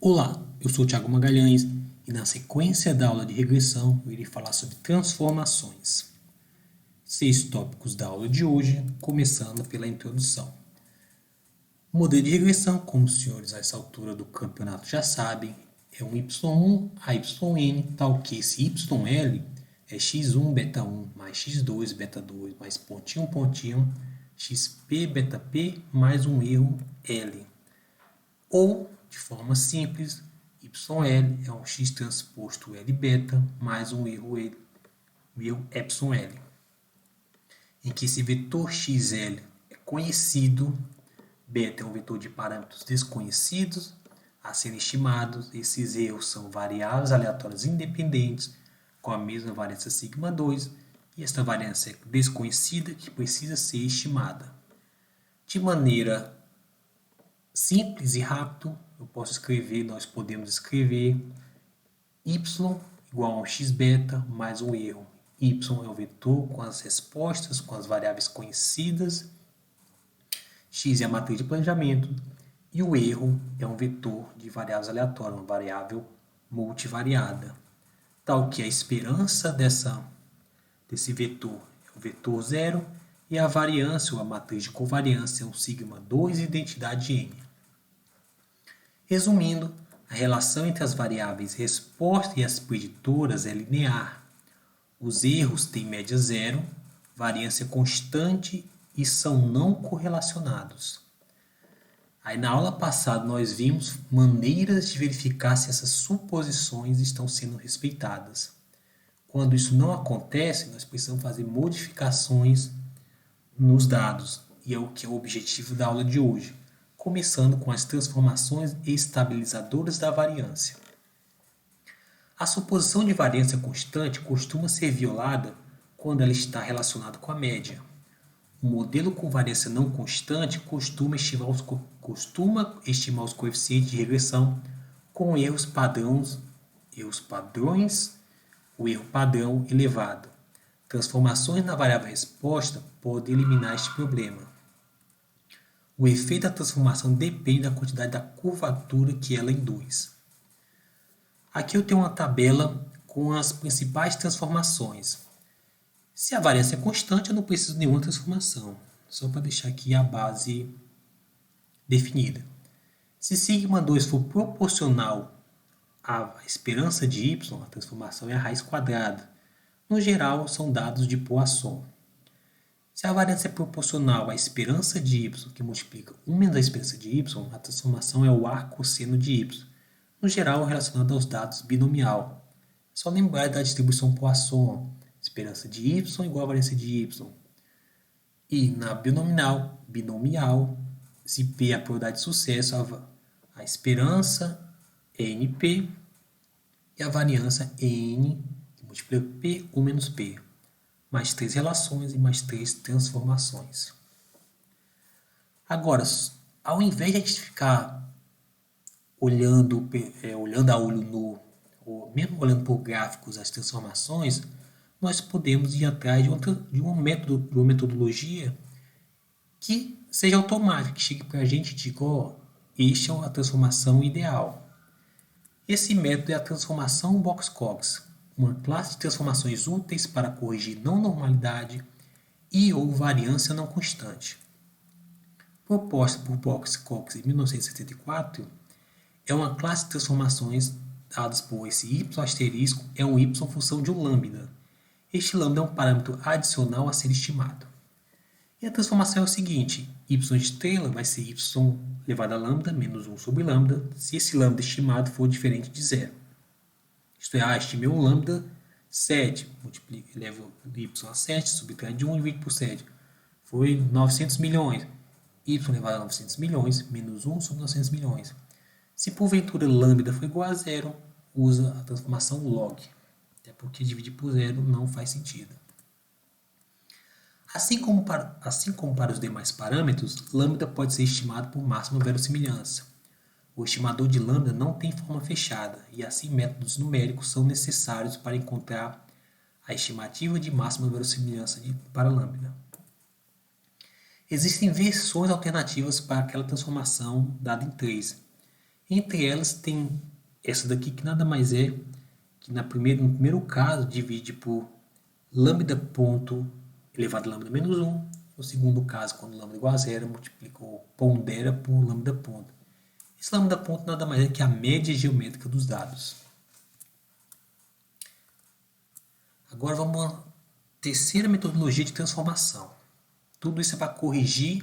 Olá, eu sou o Thiago Magalhães e na sequência da aula de regressão eu irei falar sobre transformações. 6 tópicos da aula de hoje, começando pela introdução. O modelo de regressão, como os senhores a essa altura do campeonato já sabem, é um y1 a yn, tal que esse YL é x1 beta 1 mais x2 beta 2 mais pontinho pontinho, xp beta p mais um erro L. Ou, de forma simples, YL é um x transposto L beta mais um erro epsilon L, em que esse vetor XL é conhecido, beta é um vetor de parâmetros desconhecidos a serem estimados. Esses erros são variáveis aleatórias independentes com a mesma variância sigma2 e esta variância é desconhecida que precisa ser estimada. De maneira simples e rápido, nós podemos escrever y igual a um x beta mais um erro. Y é o vetor com as respostas, com as variáveis conhecidas, x é a matriz de planejamento, e o erro é um vetor de variáveis aleatórias, uma variável multivariada, tal que a esperança desse vetor é o vetor 0 e a variância, ou a matriz de covariância, é um sigma2 e identidade n. Resumindo, a relação entre as variáveis resposta e as preditoras é linear. Os erros têm média zero, variância constante e são não correlacionados. Aí na aula passada nós vimos maneiras de verificar se essas suposições estão sendo respeitadas. Quando isso não acontece, nós precisamos fazer modificações nos dados, e é o que é o objetivo da aula de hoje, começando com as transformações estabilizadoras da variância. A suposição de variância constante costuma ser violada quando ela está relacionada com a média. Um modelo com variância não constante costuma estimar os coeficientes de regressão com erros padrões, o erro padrão elevado. Transformações na variável resposta podem eliminar este problema. O efeito da transformação depende da quantidade da curvatura que ela induz. Aqui eu tenho uma tabela com as principais transformações. Se a variância é constante, eu não preciso de nenhuma transformação, só para deixar aqui a base definida. Se sigma2 for proporcional à esperança de y, a transformação é a raiz quadrada. No geral, são dados de Poisson. Se a variância é proporcional à esperança de y, que multiplica 1 menos a esperança de y, a transformação é o arcosseno de y, no geral relacionado aos dados binomial. É só lembrar da distribuição Poisson, esperança de y igual a variância de y. E na binomial, se P é a probabilidade de sucesso, a esperança é NP e a variância é N, que multiplica P 1 menos P. Mais 3 relações e mais 3 transformações. Agora, ao invés de a gente ficar olhando a olho nu, ou mesmo olhando por gráficos as transformações, nós podemos ir atrás de uma metodologia que seja automática, que chegue para a gente e diga, esta é a transformação ideal. Esse método é a transformação Box-Cox, uma classe de transformações úteis para corrigir não normalidade e ou variância não constante. Proposta por Box-Cox em 1974, é uma classe de transformações dadas por esse y asterisco é um y função de um lambda. Este lambda é um parâmetro adicional a ser estimado. E a transformação é o seguinte, y estrela vai ser y elevado a lambda menos 1 sobre lambda, se esse lambda estimado for diferente de zero. Isto é, estimei um lambda 7, elevo y a 7, subtrai de 1 e divide por 7. Foi 900 milhões. Y elevado a 900 milhões, menos 1 sobre 900 milhões. Se porventura lambda for igual a zero, usa a transformação log. Até porque dividir por zero não faz sentido. Assim como para os demais parâmetros, lambda pode ser estimado por máxima verossimilhança. O estimador de lambda não tem forma fechada, e assim métodos numéricos são necessários para encontrar a estimativa de máxima verossimilhança para lambda. Existem versões alternativas para aquela transformação dada em 3. Entre elas tem essa daqui que nada mais é que no primeiro caso divide por lambda ponto elevado a lambda menos 1. No segundo caso, quando lambda é igual a zero, multiplica ou pondera por lambda ponto. Esse lambda ponto nada mais é que a média geométrica dos dados. Agora vamos a uma terceira metodologia de transformação. Tudo isso é para corrigir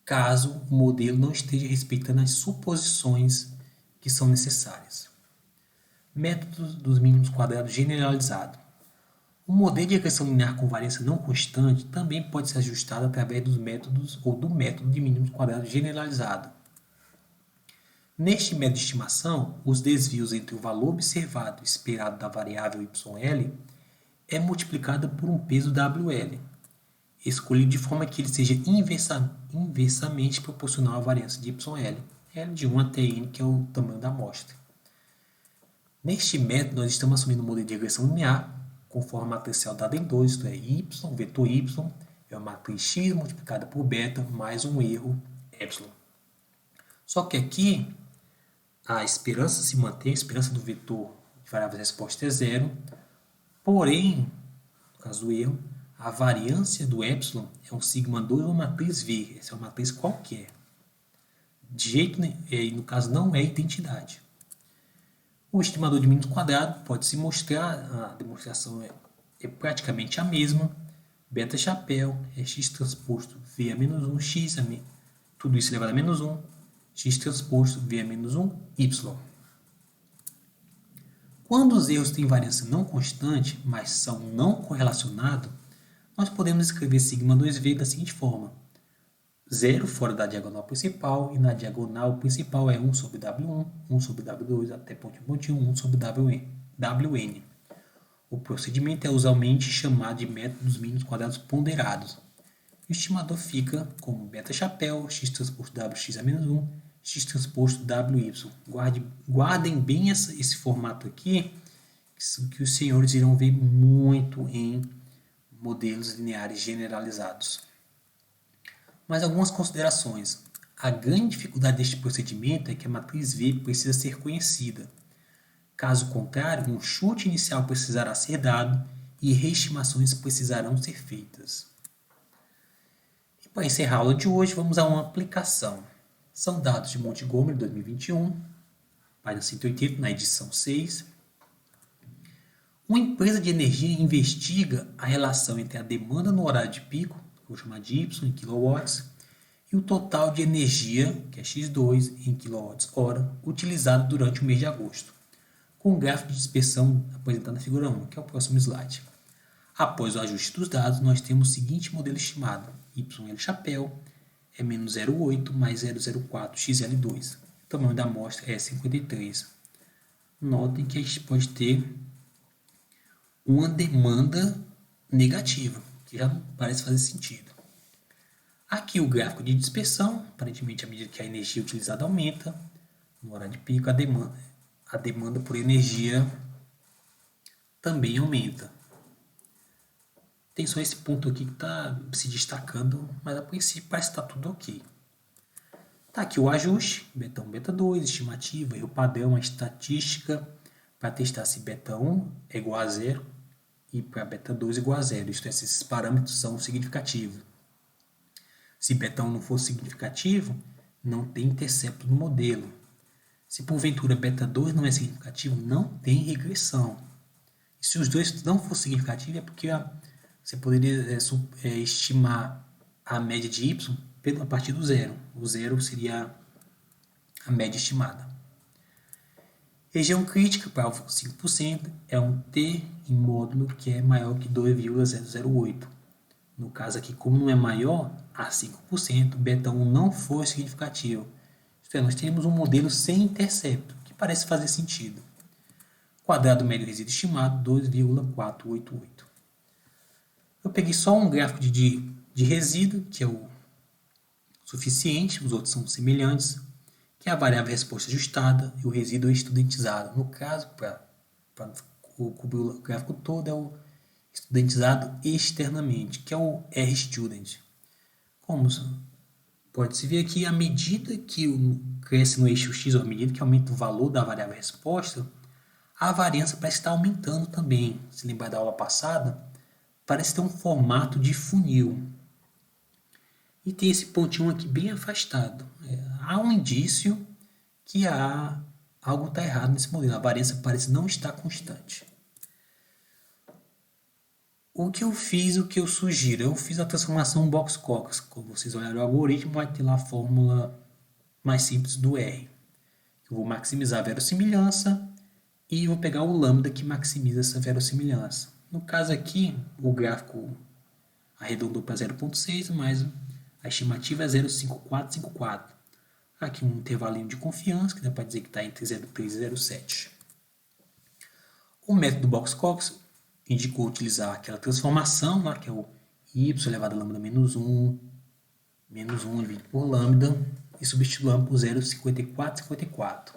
caso o modelo não esteja respeitando as suposições que são necessárias. Método dos mínimos quadrados generalizado. O modelo de regressão linear com variância não constante também pode ser ajustado através dos métodos ou do método de mínimos quadrados generalizado. Neste método de estimação, os desvios entre o valor observado e esperado da variável YL é multiplicado por um peso WL, escolhido de forma que ele seja inversamente proporcional à variância de YL, L de 1 até N, que é o tamanho da amostra. Neste método, nós estamos assumindo um modelo de regressão linear, conforme a matricial dada em 2, isto é, y, vetor y, é uma matriz x multiplicada por beta, mais um erro, epsilon. Só que aqui, a esperança se mantém, a esperança do vetor de variável resposta é zero, porém, no caso do erro, a variância do epsilon é um sigma 2 ou uma matriz V, essa é uma matriz qualquer. De jeito nenhum, no caso não é identidade. O estimador de mínimos quadrado pode se mostrar, a demonstração é praticamente a mesma. Beta chapéu é x transposto V a menos 1, x a tudo isso elevado a menos 1, x transposto V a menos 1, y. Quando os erros têm variância não constante, mas são não correlacionados, nós podemos escrever sigma 2V da seguinte forma. 0 fora da diagonal principal, e na diagonal principal é 1 sobre W1, 1 sobre W2, até ponto 1 sobre WN. O procedimento é usualmente chamado de método dos mínimos quadrados ponderados. O estimador fica como beta chapéu, x transposto W, x a menos 1, x transposto WY. Guardem bem esse formato aqui, que os senhores irão ver muito em modelos lineares generalizados. Mas algumas considerações. A grande dificuldade deste procedimento é que a matriz V precisa ser conhecida. Caso contrário, um chute inicial precisará ser dado e reestimações precisarão ser feitas. E para encerrar a aula de hoje, vamos a uma aplicação. São dados de Montgomery 2021, página 180, na edição 6. Uma empresa de energia investiga a relação entre a demanda no horário de pico, vou chamar de Y em kW, e o total de energia, que é X2 em kWh, utilizado durante o mês de agosto, com o gráfico de dispersão apresentado na figura 1, que é o próximo slide. Após o ajuste dos dados, nós temos o seguinte modelo estimado: YL chapéu é menos 0,8 mais 0,04 XL2. O tamanho da amostra é 53. Notem que a gente pode ter uma demanda negativa, que já não parece fazer sentido. Aqui o gráfico de dispersão, aparentemente à medida que a energia utilizada aumenta, no horário de pico a demanda por energia também aumenta. Tem só esse ponto aqui que está se destacando, mas a princípio parece que está tudo ok. Está aqui o ajuste, beta 1, beta 2, estimativa, erro padrão, a estatística para testar se beta 1 é igual a 0 e para beta 2 igual a 0. Isto é, se esses parâmetros são significativos. Se beta 1 não for significativo, não tem intercepto no modelo. Se porventura beta 2 não é significativo, não tem regressão. E se os dois não for significativo, é porque você poderia estimar a média de y a partir do zero. O zero seria a média estimada. Região crítica para alvo 5% é um t em módulo que é maior que 2,008. No caso aqui, como não é maior a 5%, beta 1 não for significativo. Isto é, nós temos um modelo sem intercepto, que parece fazer sentido. Quadrado médio resíduo estimado, 2,488. Eu peguei só um gráfico de resíduo, que é o suficiente, os outros são semelhantes, que é a variável resposta ajustada e o resíduo estudentizado. No caso, para cobrir o gráfico todo, é o estudentizado externamente, que é o RStudent. Como Pode-se ver aqui, à medida que cresce no eixo x, ou à medida que aumenta o valor da variável resposta, a variância parece estar aumentando também. Se lembrar da aula passada, parece ter um formato de funil. E tem esse pontinho aqui bem afastado. Há um indício que algo está errado nesse modelo. A variância parece não estar constante. O que eu sugiro? Eu fiz a transformação Box-Cox. Quando vocês olharem o algoritmo, vai ter lá a fórmula mais simples do R. Eu vou maximizar a verossimilhança e vou pegar o lambda que maximiza essa verossimilhança. No caso aqui, o gráfico arredondou para 0,6, mas a estimativa é 0,5454. Aqui um intervalinho de confiança, que dá para dizer que está entre 0,3 e 0,7. O método Box-Cox indicou utilizar aquela transformação, lá, que é o y elevado a lambda menos 1 dividido por lambda, e substituir por 0,5454.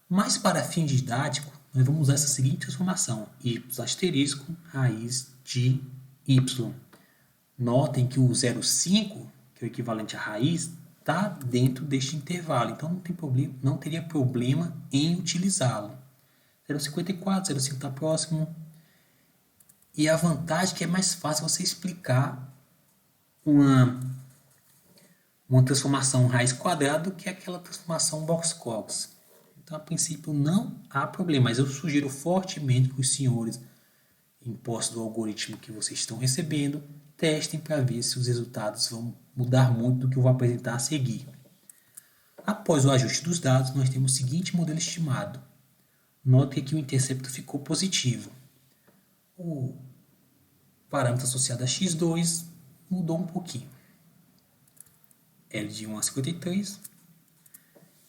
Mas para fim didático, nós vamos usar essa seguinte transformação, y asterisco raiz de y. Notem que o 0,5, que é o equivalente à raiz, está dentro deste intervalo, então não teria problema em utilizá-lo. 0,54, 0,5 está próximo. E a vantagem é que é mais fácil você explicar uma transformação raiz quadrada do que aquela transformação Box-Cox. Então, a princípio, não há problema, mas eu sugiro fortemente que os senhores, em posse do algoritmo que vocês estão recebendo, testem para ver se os resultados vão mudar muito do que eu vou apresentar a seguir. Após o ajuste dos dados, nós temos o seguinte modelo estimado. Note que o intercepto ficou positivo. O parâmetro associado a x2 mudou um pouquinho. L de 1 a 53.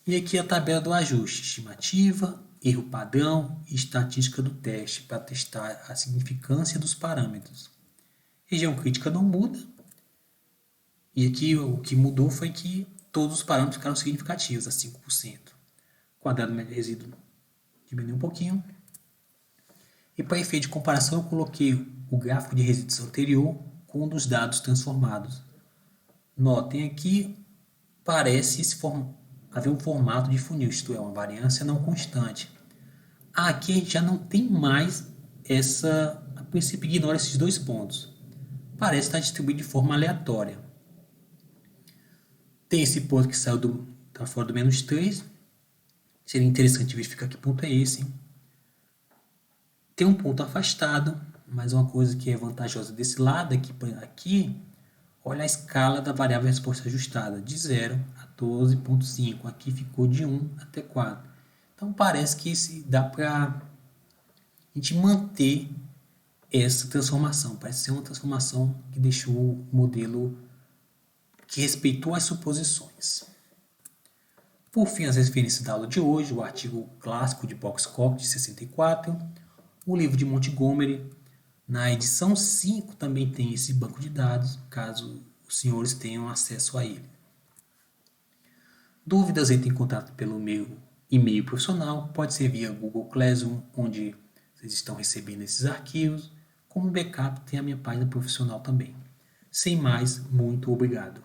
E aqui a tabela do ajuste, estimativa, erro padrão e estatística do teste para testar a significância dos parâmetros. Região crítica não muda. E aqui o que mudou foi que todos os parâmetros ficaram significativos, a 5%. Quadrado médio resíduo diminuiu um pouquinho. E para efeito de comparação, eu coloquei o gráfico de resíduos anterior com um dos dados transformados. Notem aqui, parece haver um formato de funil, isto é, uma variância não constante. Aqui a gente já não tem mais a princípio ignora esses dois pontos. Parece estar distribuído de forma aleatória. Tem esse ponto que saiu está fora do menos 3. Seria interessante verificar que ponto é esse. Tem um ponto afastado, mas uma coisa que é vantajosa desse lado aqui, olha a escala da variável resposta ajustada, de 0 a 12,5. Aqui ficou de 1 até 4. Então parece que dá para a gente manter essa transformação. Parece ser uma transformação que deixou o modelo que respeitou as suposições. Por fim, as referências da aula de hoje, o artigo clássico de Box-Cox de 64, o livro de Montgomery. Na edição 5 também tem esse banco de dados, caso os senhores tenham acesso a ele. Dúvidas, entre em contato pelo meu e-mail profissional, pode ser via Google Classroom, onde vocês estão recebendo esses arquivos. Como backup, tem a minha página profissional também. Sem mais, muito obrigado.